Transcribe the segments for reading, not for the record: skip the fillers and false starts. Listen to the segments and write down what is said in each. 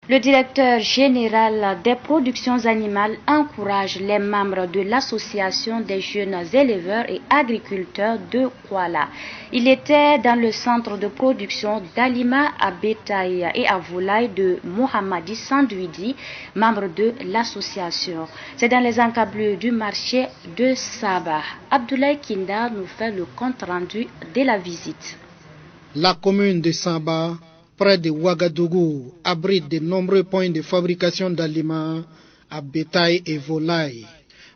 Le directeur général des productions animales encourage les membres de l'association des jeunes éleveurs et agriculteurs de Kuala. Il était dans le centre de production d'aliments à bétail et à volaille de Mohamadi Sandouidi, membre de l'association. C'est dans les encablures du marché de Sabah. Abdoulaye Kinda nous fait le compte rendu de la visite. La commune de Sabah, près de Ouagadougou, abrite de nombreux points de fabrication d'aliments à bétail et volaille.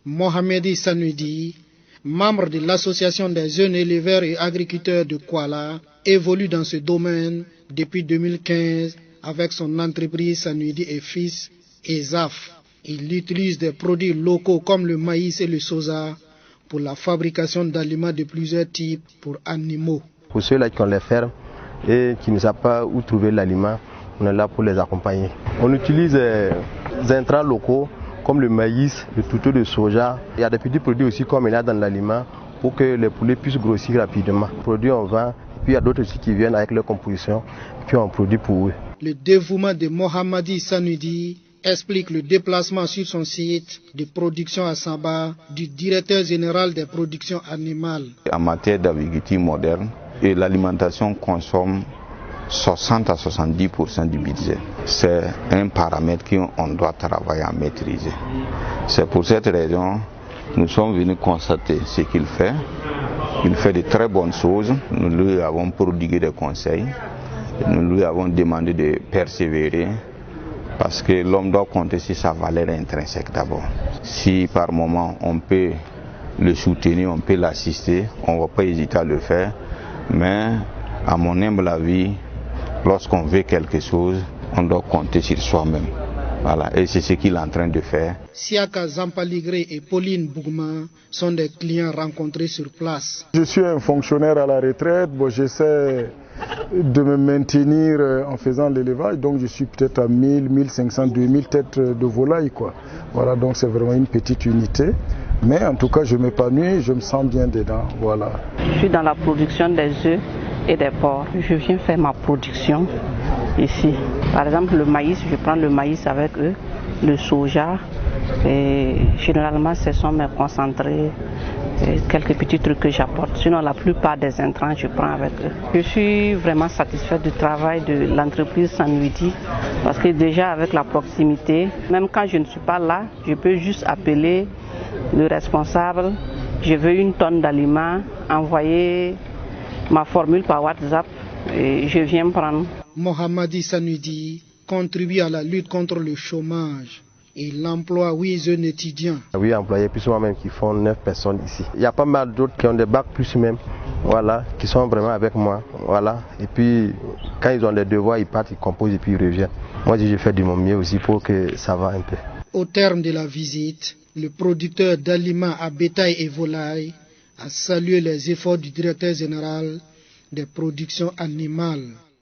Mohamedi Sanoudi, membre de l'association des jeunes éleveurs et agriculteurs de Kuala, évolue dans ce domaine depuis 2015 avec son entreprise Sanoudi et Fils et ZAF. Il utilise des produits locaux comme le maïs et le soja pour la fabrication d'aliments de plusieurs types pour animaux. Pour ceux-là qui ont les fermes et qui ne savent pas où trouver l'aliment, on est là pour les accompagner. On utilise des intrants locaux comme le maïs, le toutou de soja. Il y a des petits produits aussi comme il y a dans l'aliment pour que les poulets puissent grossir rapidement. Les produits on vend, puis il y a d'autres aussi qui viennent avec leur composition, puis on produit pour eux. Le dévouement de Mohamadi Sanoudi explique le déplacement sur son site de production à Sabah du directeur général des productions animales. En matière d'agriculture moderne, et l'alimentation consomme 60 à 70% du budget. C'est un paramètre qu'on doit travailler à maîtriser. C'est pour cette raison que nous sommes venus constater ce qu'il fait. Il fait de très bonnes choses. Nous lui avons prodigué des conseils. Nous lui avons demandé de persévérer parce que l'homme doit compter sur sa valeur intrinsèque d'abord. Si par moment on peut le soutenir, on peut l'assister, on ne va pas hésiter à le faire. Mais à mon humble avis, lorsqu'on veut quelque chose, on doit compter sur soi-même. Voilà, et c'est ce qu'il est en train de faire. Siaka Zampaligré et Pauline Bougma sont des clients rencontrés sur place. Je suis un fonctionnaire à la retraite. Bon, j'essaie de me maintenir en faisant l'élevage. Donc je suis peut-être à 1000, 1500, 2000 têtes de volaille, quoi. Voilà, donc c'est vraiment une petite unité. Mais en tout cas, je m'épanouis, je me sens bien dedans. Voilà. Je suis dans la production des œufs et des porcs. Je viens faire ma production ici. Par exemple, le maïs, je prends le maïs avec eux, le soja. Et généralement, ce sont mes concentrés, et quelques petits trucs que j'apporte. Sinon, la plupart des intrants, je prends avec eux. Je suis vraiment satisfait du travail de l'entreprise Sanoudi parce que déjà avec la proximité, même quand je ne suis pas là, je peux juste appeler le responsable. Je veux une tonne d'aliments, envoyer ma formule par WhatsApp et je viens prendre. Mohamadi Sanoudi contribue à la lutte contre le chômage. Il emploie 8 jeunes étudiants. 8 employés, plus moi-même qui font 9 personnes ici. Il y a pas mal d'autres qui ont des bacs plus même, voilà, qui sont vraiment avec moi. Voilà. Et puis quand ils ont des devoirs, ils partent, ils composent et puis ils reviennent. Moi je fais de mon mieux aussi pour que ça va un peu. Au terme de la visite, le producteur d'aliments à bétail et volaille a salué les efforts du directeur général des productions animales.